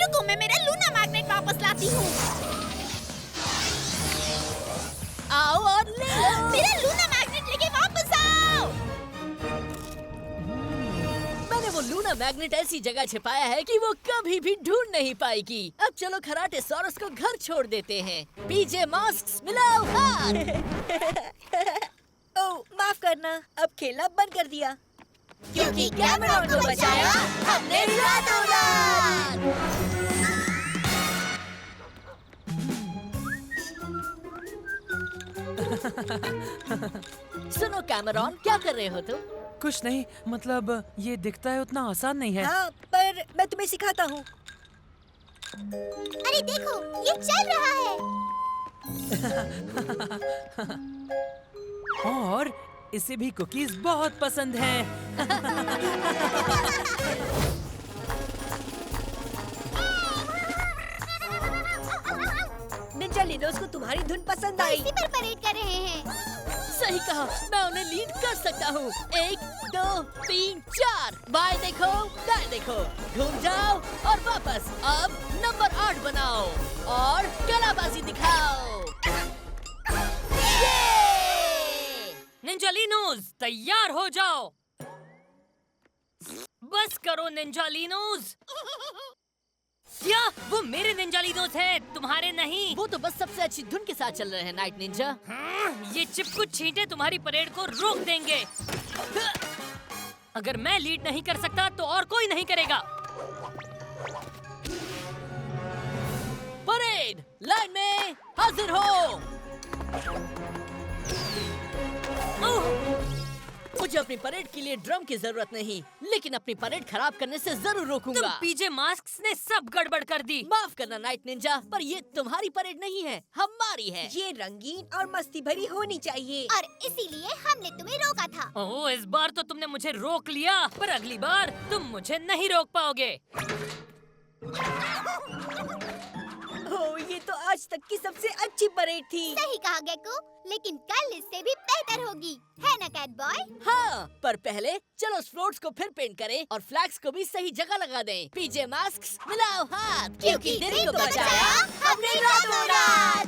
रुको, मैं मेरा लूना मैग्नेट वापस लाती हूँ। आओ और ले लो। मेरा लूना मैग्नेट लेके वापस आओ। मैंने वो लूना मैग्नेट ऐसी जगह छिपाया है कि वो कभी भी ढूंढ नहीं पाएगी। अब चलो खराटेसॉरस को घर छोड़ देते हैं। पीजे मास्क्स मिलाओ हाथ। ओह, माफ करना, अब खेलना बंद कर दिया। क्योंकि कैमरॉन को बचाया हमने रातों रात। सुनो कैमरॉन, क्या कर रहे हो तुम? कुछ नहीं, मतलब ये दिखता है उतना आसान नहीं है। हाँ, पर मैं तुम्हें सिखाता हूँ। अरे देखो, ये चल रहा है। और इसे भी कुकीज बहुत पसंद हैं। निंजा लिनोस को तुम्हारी धुन पसंद आई। इसी पर परेड कर रहे हैं। सही कहा, मैं उन्हें लीड कर सकता हूँ। 1 2 3 4, बाएं देखो, दाएं देखो, घूम जाओ और वापस। अब नंबर 8 बनाओ और कलाबाजी दिखाओ। निंजा लिनोस, तैयार हो जाओ। बस करो निंजा लिनोस। क्या वो मेरे निंजा लिनोस है, तुम्हारे नहीं? वो तो बस सबसे अच्छी धुन के साथ चल रहे हैं नाइट निंजा। ये चिपकू छींटे तुम्हारी परेड को रोक देंगे। अगर मैं लीड नहीं कर सकता तो और कोई नहीं करेगा। परेड लाइन में हाजिर हो। मुझे अपनी परेड के लिए ड्रम की जरूरत नहीं, लेकिन अपनी परेड खराब करने से जरूर रोकूंगा। तुम पीजे मास्क्स ने सब गड़बड़ कर दी। माफ करना नाइट निंजा, पर ये तुम्हारी परेड नहीं है, हमारी है। ये रंगीन और मस्ती भरी होनी चाहिए। और इसीलिए हमने तुम्हें रोका था। ओह, इस बार तो तुमने मुझे रोक लिया, पर अगली बार तुम मुझे नहीं रोक पाओगे। ओह, ये तो आज तक की सबसे अच्छी परेड थी। सही कहा गेको, लेकिन कल इससे भी बेहतर होगी, है ना कैट बॉय? हाँ, पर पहले चलो फ्लोट्स को फिर पेंट करें और फ्लैग्स को भी सही जगह लगा दें। पीजे मास्क्स मिलाओ हाथ, क्योंकि दिन को बचाया हमने रातों रात।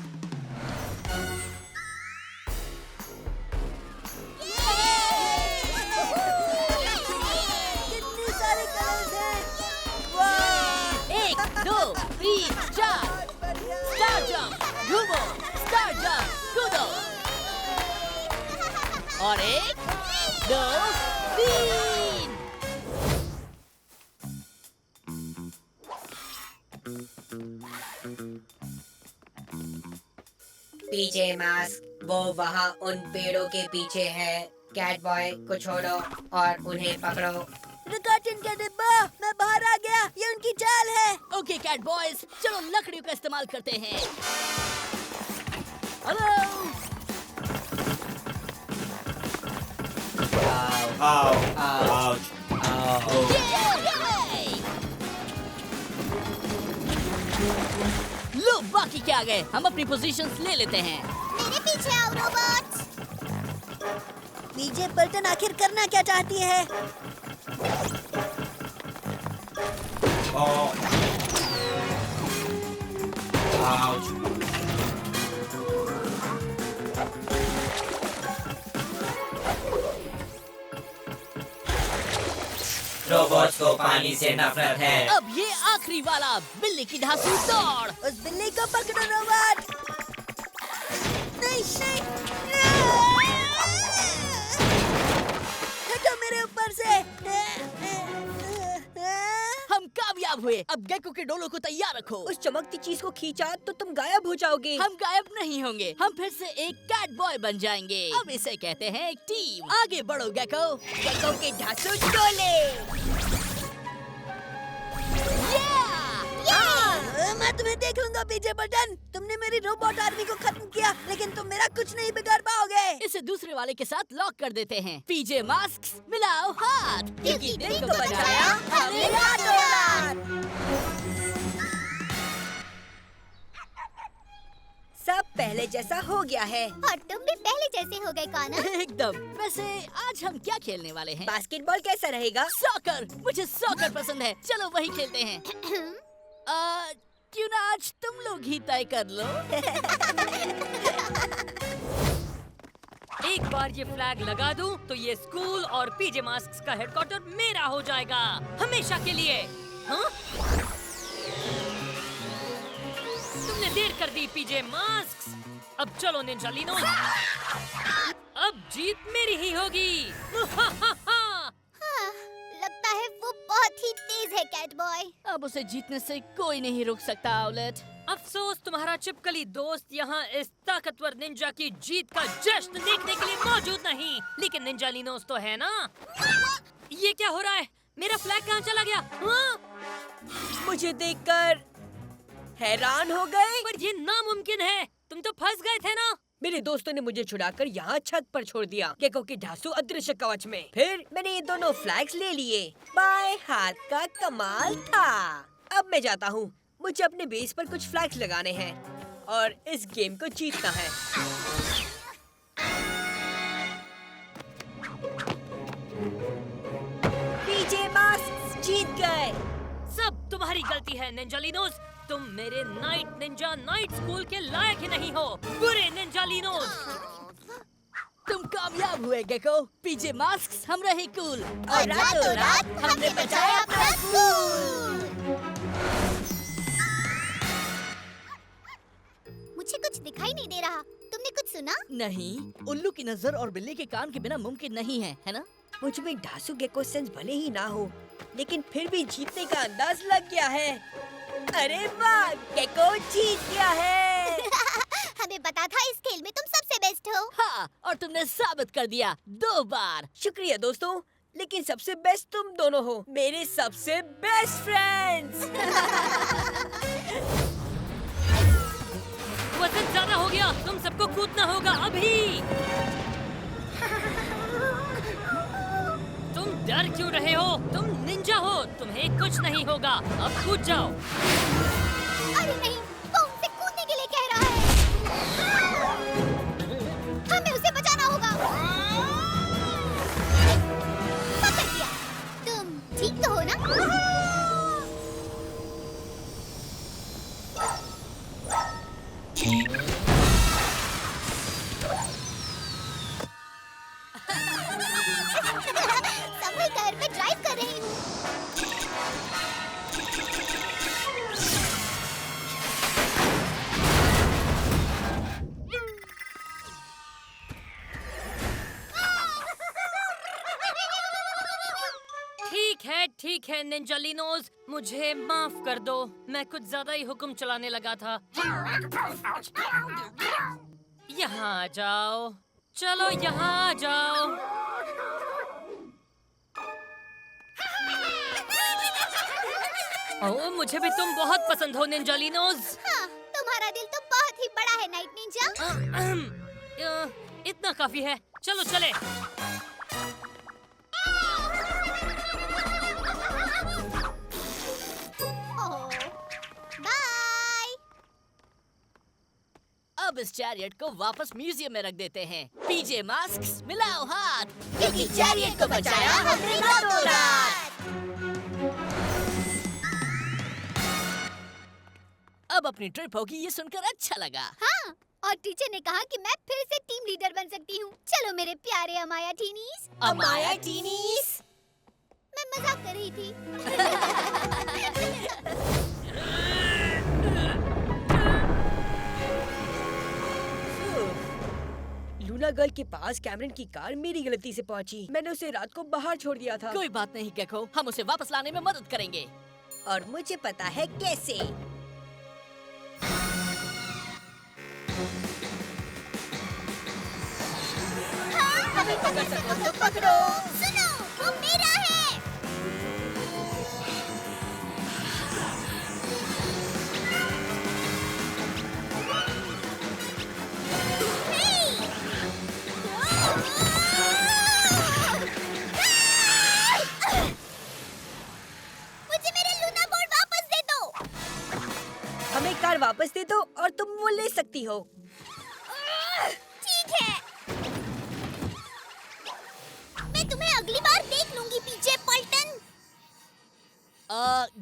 कितने सारे कलर्स हैं। वाह! 1 2 3 4, स्टार जंप, घूमो, स्टार जंप, कूदो। और 1 2 3। पीजे मास्क, वो वहाँ उन पेड़ों के पीछे है। कैट बॉय को छोड़ो और उन्हें पकड़ो। रिकॉर्डिंग का डिब्बा, मैं बाहर आ गया। ये उनकी चाल है। ओके कैट बॉयज, चलो लकड़ियों का इस्तेमाल करते हैं। हेलो। लो बाकी क्या गए, हम अपनी पोजीशंस ले लेते हैं। मेरे पीछे आओ रोबोट्स। पीजे पल्टन आखिर करना क्या चाहती है? रोबोट्स को पानी से नफरत है। अब ये आखिरी वाला, बिल्ली की धांसू दौड़। उस बिल्ली को पकड़ो रोबोट। नहीं, हटो मेरे ऊपर से। हम कामयाब हुए। अब गेको के डोलों को तैयार रखो। उस चमकती चीज को खींचा तो तुम गायब हो जाओगे। हम गायब नहीं होंगे, हम फिर से एक कैट बॉय बन जाएंगे। अब इसे कहते हैं एक टीम। आगे बढ़ो गेको। गेको के धांसू डोले। मैं तुम्हें देख लूंगा पीजे बटन। तुमने मेरी रोबोट आर्मी को खत्म किया, लेकिन तुम मेरा कुछ नहीं बिगाड़ पाओगे। इसे दूसरे वाले के साथ लॉक कर देते हैं। पीजे मास्क्स मिलाओ हाथ, क्योंकि दिन को बचाया हमने रातों रात। सब पहले जैसा हो गया है। और तुम भी पहले जैसे हो गए कॉनर। एकदम। वैसे आज हम क्या खेलने वाले हैं? बास्केटबॉल कैसा रहेगा? सॉकर। मुझे सॉकर पसंद है, चलो वही खेलते हैं। क्यों ना आज तुम लोग ही तय कर लो। एक बार ये फ्लैग लगा दूं तो ये स्कूल और पीजे मास्क्स का हेडक्वार्टर मेरा हो जाएगा हमेशा के लिए। हाँ? तुमने देर कर दी पीजे मास्क्स। अब चलो निंजालिनोस, अब जीत मेरी ही होगी। हाँ, लगता है वो बहुत ही तेज है कैट बॉय। अब उसे जीतने से कोई नहीं रोक सकता औलेट। अफसोस तुम्हारा चिपकली दोस्त यहाँ इस ताकतवर निंजा की जीत का जश्न देखने के लिए मौजूद नहीं, लेकिन निंजालिनोस तो है ना। ये क्या हो रहा है? मेरा फ्लैग कहाँ चला गया? हाँ? मुझे देखकर हैरान हो गए। पर ये नामुमकिन है, तुम तो फंस गए थे ना। मेरे दोस्तों ने मुझे छुड़ाकर यहाँ छत पर छोड़ दिया गेको की ढांसू अदृश्य कवच में। फिर मैंने ये दोनों फ्लैग्स ले लिए। बाएं हाथ का कमाल था। अब मैं जाता हूँ, मुझे अपने बेस पर कुछ फ्लैग्स लगाने हैं और इस गेम को जीतना है। पीजे मास्क जीत गए। सब तुम्हारी गलती है निंजालिनोस। तुम मेरे नाइट निंजा नाइट स्कूल के लायक ही नहीं हो, बुरे निंजालिनोस। तुम कामयाब हुए गेको। पीजे मास्क्स हम रहे कूल और रातों रात हमने बचाया अपना स्कूल। मुझे कुछ दिखाई नहीं दे रहा, तुमने कुछ सुना? नहीं, उल्लू की नजर और बिल्ली के कान के बिना मुमकिन नहीं है ना? मुझ में ढांसू गेको सेंस भले ही ना हो, लेकिन फिर भी जीतने का अंदाज लग गया है। अरे वाह, गेको जीत गया है। हमें पता था इस खेल में तुम सबसे बेस्ट हो। हाँ, और तुमने साबित कर दिया 2 बार। शुक्रिया दोस्तों, लेकिन सबसे बेस्ट तुम दोनों हो, मेरे सबसे बेस्ट फ्रेंड्स। वजन ज्यादा हो गया, तुम सबको कूदना होगा अभी। तुम डर क्यों रहे हो? तुम निंजा हो, तुम्हें कुछ नहीं होगा। अब कूद जाओ। अरे नहीं, वो हमसे कूदने के लिए कह रहा है। हमें उसे बचाना होगा। पकड़ लिया। तुम ठीक तो हो ना? संभल कर, मैं ड्राइव कर रही हूँ। ठीक है निंजालिनोस, मुझे माफ कर दो। मैं कुछ ज्यादा ही हुक्म चलाने लगा था। यहाँ आ जाओ, चलो यहाँ आ जाओ। ओह, मुझे भी तुम बहुत पसंद हो निंजालिनोस। हाँ, तुम्हारा दिल तो बहुत ही बड़ा है नाइट निंजा। इतना काफी है, चलो चले। बाय। अब इस चैरियट को वापस म्यूजियम में रख देते हैं। पीजे मास्क्स मिलाओ हाथ, क्योंकि चैरियट को बचाया हमने रातों रात। अब अपनी ट्रिप होगी, ये सुनकर अच्छा लगा। हाँ, और टीचर ने कहा कि मैं फिर से टीम लीडर बन सकती हूँ। चलो मेरे प्यारे अमाया टीनीज। अमाया टीनीज? मैं मजाक कर रही थी। लूना गर्ल के पास कैमरन की कार मेरी गलती से पहुंची। मैंने उसे रात को बाहर छोड़ दिया था। कोई बात नहीं गेको, हम उसे वापस लाने में मदद करेंगे। और मुझे पता है कैसे। हमें पकड़ सको तो पकड़ो। सुनो, वो मेरा है। मुझे मेरे लूना बोर्ड वापस दे दो। हमें कार वापस दे दो और तुम वो ले सकती हो। ठीक है, मैं तुम्हें अगली बार देख लूंगी पीछे पलटन।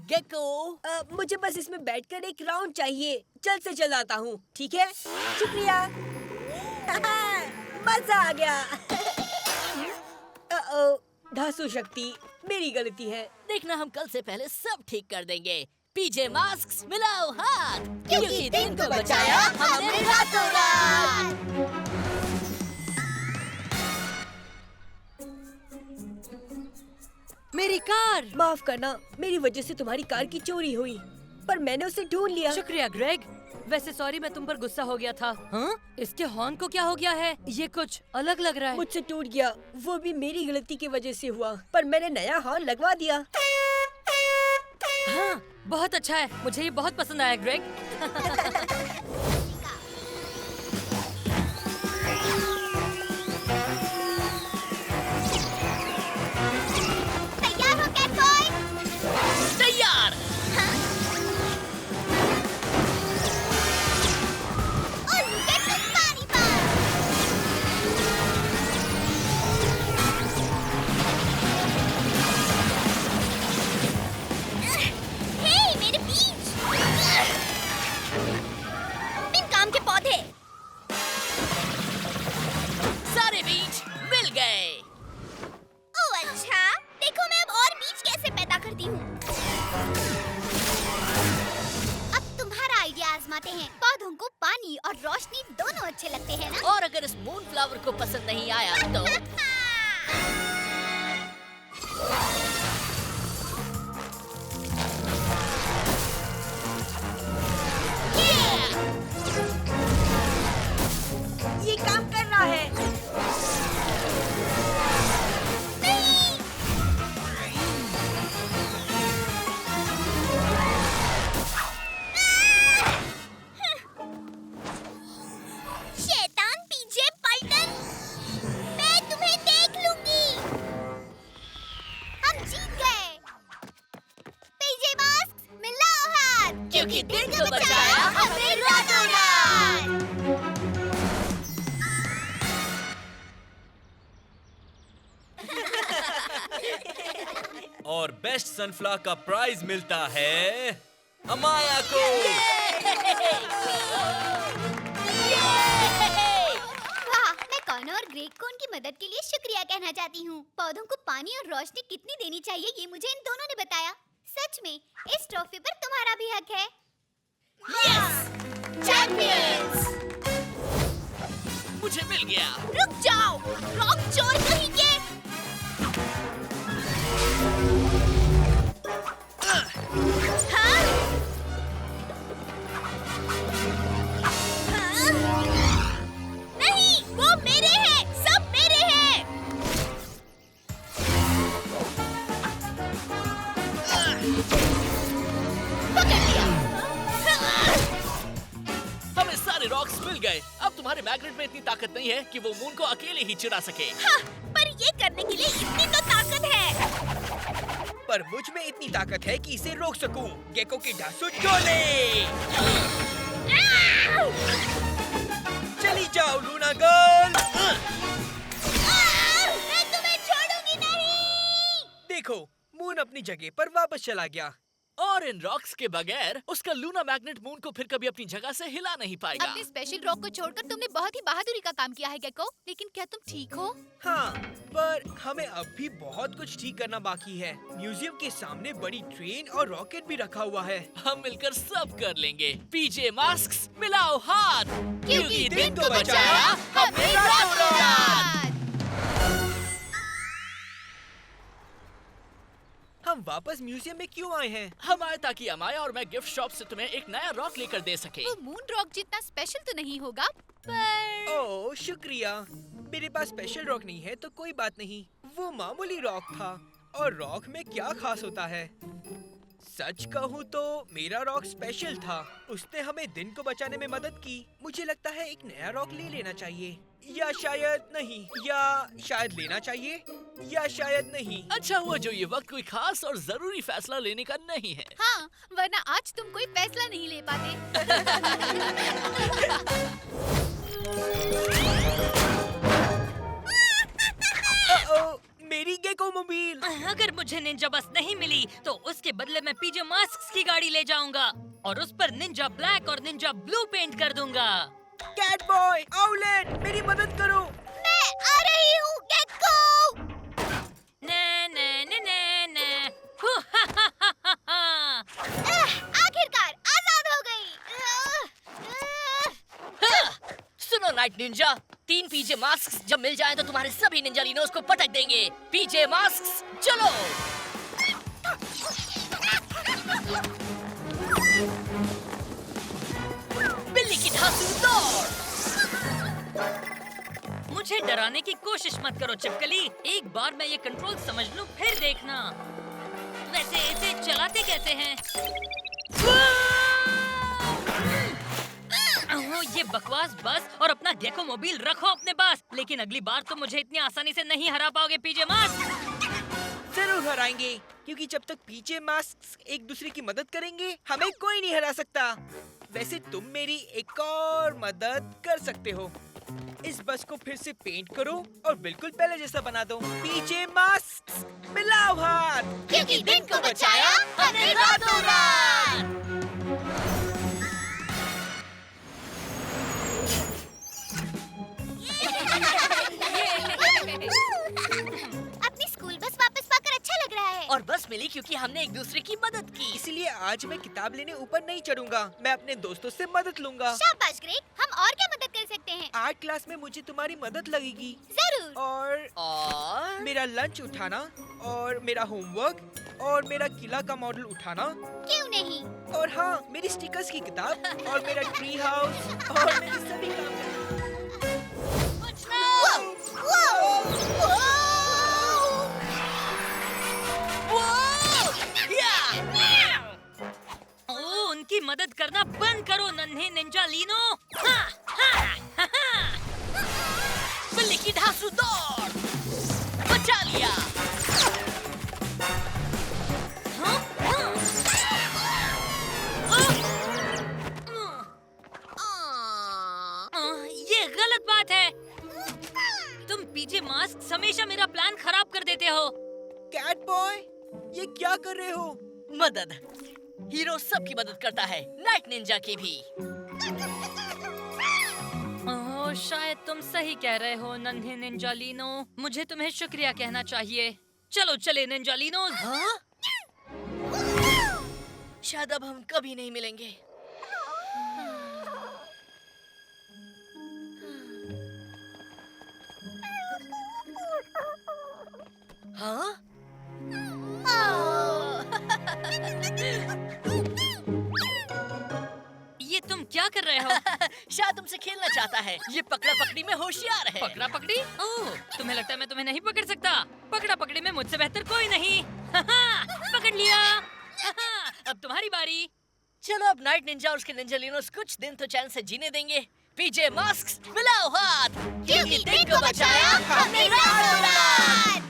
गेको। मुझे बस इसमें बैठकर एक राउंड चाहिए। जल्द से जल्द आता हूँ, ठीक है? शुक्रिया। मजा आ गया। धासु शक्ति, मेरी गलती है। देखना हम कल से पहले सब ठीक कर देंगे। पीजे मास्क मिलाओ हाथ, क्योंकि दिन को बचाया हमने रातों रात। मेरी कार। माफ करना, मेरी वजह से तुम्हारी कार की चोरी हुई, पर मैंने उसे ढूंढ लिया। शुक्रिया ग्रेग। वैसे सॉरी, मैं तुम पर गुस्सा हो गया था। हाँ? इसके हॉर्न को क्या हो गया है? ये कुछ अलग लग रहा है। मुझसे टूट गया, वो भी मेरी गलती की वजह से हुआ, पर मैंने नया हॉर्न लगवा दिया। हाँ, बहुत अच्छा है। मुझे ये बहुत पसंद आया ग्रेग। तैयार हो कैट बॉय? तैयार। और get to पानी पर। हे, मेरे बीज। बिन काम के पौधे। सारे बीज मिल गए। ओह अच्छा, देखो मैं अब और बीज कैसे पैदा करती हूँ। अब तुम्हारा आइडिया आजमाते हैं। पौधों को पानी और रोशनी दोनों अच्छे लगते हैं ना? और अगर इस मून फ्लावर को पसंद नहीं आया तो ये काम कर रहा है। शैतान पीछे पलटन, मैं तुम्हें देख लूंगी। हम जीत गए। पीजे मास्क मिलाओ हाथ, क्योंकि दिन को बचाया हमने रातों रात। और बेस्ट सनफ्लावर का प्राइज मिलता है अमाया को। वाह, मैं कॉर्नर और ग्रेग को उनकी मदद के लिए शुक्रिया कहना चाहती हूँ। पौधों को पानी और रोशनी कितनी देनी चाहिए ये मुझे इन दोनों ने बताया। सच में इस ट्रॉफी पर तुम्हारा भी हक है। चैंपियंस! मुझे मिल गया। रुक जाओ, रॉक चोर कहीं के। हाँ? हाँ? नहीं, वो मेरे हैं, सब मेरे हैं। पकड़ लिया। हमें सारे रॉक्स मिल गए। अब तुम्हारे मैग्नेट में इतनी ताकत नहीं है कि वो मून को अकेले ही चुरा सके। हाँ, पर ये करने के लिए इतनी तो ताकत है। पर मुझ में इतनी ताकत है कि इसे रोक सकूं। गेको की धासु चोले। चली जाओ लूना गर्ल। मैं तुम्हें छोड़ूंगी नहीं। देखो, मून अपनी जगह पर वापस चला गया। और इन रॉक्स के बगैर उसका लूना मैग्नेट मून को फिर कभी अपनी जगह से हिला नहीं पाएगा। अपने स्पेशल रॉक को छोड़कर तुमने बहुत ही बहादुरी का काम किया है गेको। लेकिन क्या तुम ठीक हो? हाँ, पर हमें अब भी बहुत कुछ ठीक करना बाकी है। म्यूजियम के सामने बड़ी ट्रेन और रॉकेट भी रखा हुआ है। हम मिलकर सब कर लेंगे। पीजे मास्क मिलाओ हाथ, क्योंकि दिन को बचाया हमने रातों रात। हम वापस म्यूजियम में क्यों आए हैं? हम आए ताकि अमाया और मैं गिफ्ट शॉप से तुम्हें एक नया रॉक लेकर दे सके। वो मून रॉक जितना स्पेशल तो नहीं होगा, पर ओह शुक्रिया। मेरे पास स्पेशल रॉक नहीं है तो कोई बात नहीं। वो मामूली रॉक था। और रॉक में क्या खास होता है? सच कहूँ तो मेरा रॉक स्पेशल था। उसने हमें दिन को बचाने में मदद की। मुझे लगता है एक नया रॉक ले लेना चाहिए, या शायद नहीं, या शायद लेना चाहिए, या शायद नहीं। अच्छा हुआ जो ये वक्त कोई खास और जरूरी फैसला लेने का नहीं है। हाँ, वरना आज तुम कोई फैसला नहीं ले पाते। ओह, मेरी गेको मोबाइल। अगर मुझे निंजा बस नहीं मिली तो उसके बदले मैं पीजे मास्क की गाड़ी ले जाऊंगा और उस पर निंजा ब्लैक और निंजा ब्लू पेंट कर दूंगा। कैट बॉय, आउलेट, मेरी मदद करो। मैं आ रही हूँ गेको। ना ना ना ना ना। आखिरकार आजाद हो गई। सुनो नाइट निंजा, 3 पीजे मास्क जब मिल जाएं तो तुम्हारे सभी निंजालिनोस को पटक देंगे। पीजे मास्क चलो। बिल्ली की धांसू दौड़। मुझे डराने की कोशिश मत करो चिपकली। एक बार मैं ये कंट्रोल समझ लूं फिर देखना। वैसे इसे चलाते कैसे हैं? ओह, ये बकवास बस और अपना गेको मोबाइल रखो अपने पास। लेकिन अगली बार तो मुझे इतनी आसानी से नहीं हरा पाओगे पीजे मास्क। जरूर हराएंगे, क्योंकि जब तक पीजे मास्क एक दूसरे की मदद करेंगे हमें कोई नहीं हरा सकता। वैसे तुम मेरी एक और मदद कर सकते हो। इस बस को फिर से पेंट करो और बिल्कुल पहले जैसा बना दो। पीजे मास्क मिलाओ हाथ। क्योंकि दिन को बचाया हमने रातों रात। अपनी स्कूल बस वापस पाकर अच्छा लग रहा है। और बस मिली क्योंकि हमने एक दूसरे की मदद की। इसलिए आज मैं किताब लेने ऊपर नहीं चढ़ूंगा, मैं अपने दोस्तों से मदद लूंगा। शाबाश ग्रेग, हम और क्या मदद कर सकते हैं? आर्ट क्लास में मुझे तुम्हारी मदद लगेगी। जरूर। और मेरा लंच उठाना और मेरा होमवर्क और मेरा किला का मॉडल उठाना। क्यों नहीं? और हाँ, मेरी स्टिकर्स की किताब और मेरा ट्री हाउस और मेरे सभी काम। ओह, उनकी मदद करना बंद करो नन्हे निंजालिनो। हाँ, हाँ, हाँ, हाँ। बिल्ली की धांसू दौड़। बचा लिया। हाँ, हाँ। ये गलत बात है। तुम पीजे मास्क हमेशा मेरा प्लान खराब कर देते हो। कैट बॉय, ये क्या कर रहे हो? मदद। हीरो सबकी मदद करता है, नाइट निंजा की भी। ओह, शायद तुम सही कह रहे हो नन्हे निंजालिनो। मुझे तुम्हें शुक्रिया कहना चाहिए। चलो चले निंजालिनो। हाँ? शायद अब हम कभी नहीं मिलेंगे। हाँ? ये तुम क्या कर रहे हो? शायद तुमसे खेलना चाहता है। ये पकड़ा पकड़ी में होशियार है। पकड़ा पकड़ी? ओह, तुम्हें लगता है मैं तुम्हें नहीं पकड़ सकता? पकड़ा पकड़ी में मुझसे बेहतर कोई नहीं। पकड़ लिया। अब तुम्हारी बारी। चलो अब नाइट निंजा और उसके निंजालिनोस कुछ दिन तो चैन से जीने देंगे। पीजे मास्क मिलाओ हाथ। क्योंकि दिन को बचाया हमने रातों रात।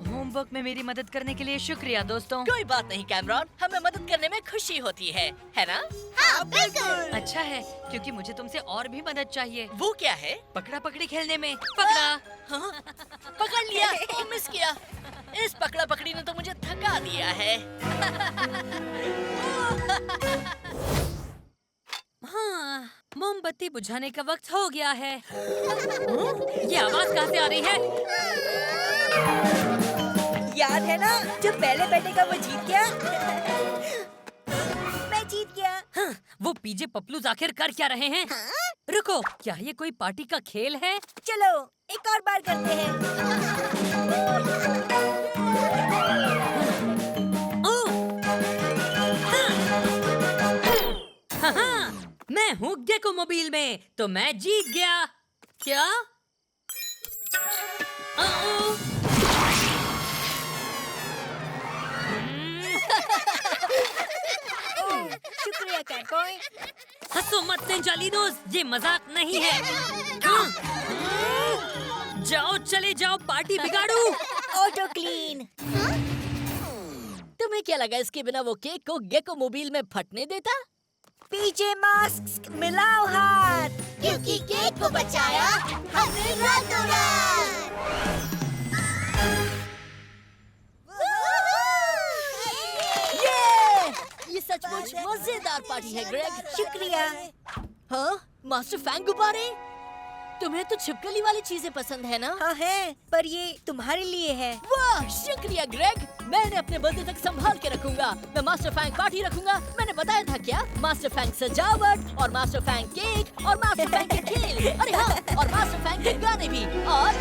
होमवर्क में मेरी मदद करने के लिए शुक्रिया दोस्तों। कोई बात नहीं कैमरॉन, हमें मदद करने में खुशी होती है ना? हाँ बिल्कुल। अच्छा है, क्योंकि मुझे तुमसे और भी मदद चाहिए। वो क्या है? पकड़ा पकड़ी खेलने में। पकड़ा। हाँ? पकड़ लिया। मिस किया। इस पकड़ा पकड़ी ने तो मुझे थका दिया है। हाँ, मोमबत्ती बुझाने का वक्त हो गया है। ये आवाज कहाँ से आ रही है? याद है ना, जो पहले बैठेगा वो जीत गया। मैं जीत गया। हाँ, वो पीजे पपलूज आखिर कर क्या रहे हैं? रुको, क्या ये कोई पार्टी का खेल है? चलो एक और बार करते हैं। ओह! हाँ, मैं हूँ गेको मोबाइल में, तो मैं जीत गया। क्या? शुक्रिया कैट बॉय। हंसो मत निंजालिनोस, ये मजाक नहीं है। जाओ चले जाओ, पार्टी बिगाड़ू। Auto clean. तुम्हें क्या लगा इसके बिना वो केक को गेको मोबाइल में फटने देता? पीजे मास्क मिलाओ हाथ। क्योंकि केक को बचाया हमने रातों रात। ये सचमुच मजेदार पार्टी है ग्रेग। शुक्रिया। हाँ, मास्टर फैंग गुब्बारे, तुम्हें तो छिपकली वाली चीजें पसंद है ना? हाँ है, पर ये तुम्हारे लिए है। वाह, शुक्रिया ग्रेग। मैंने अपने बर्थडे तक संभाल के रखूंगा। मैं मास्टर फैंग पार्टी रखूंगा। मैंने बताया था क्या? मास्टर फैंग सजावट और मास्टर फैंग केक और मास्टर फैंग के खेल। अरे हाँ, और मास्टर फैंग के गाने भी। और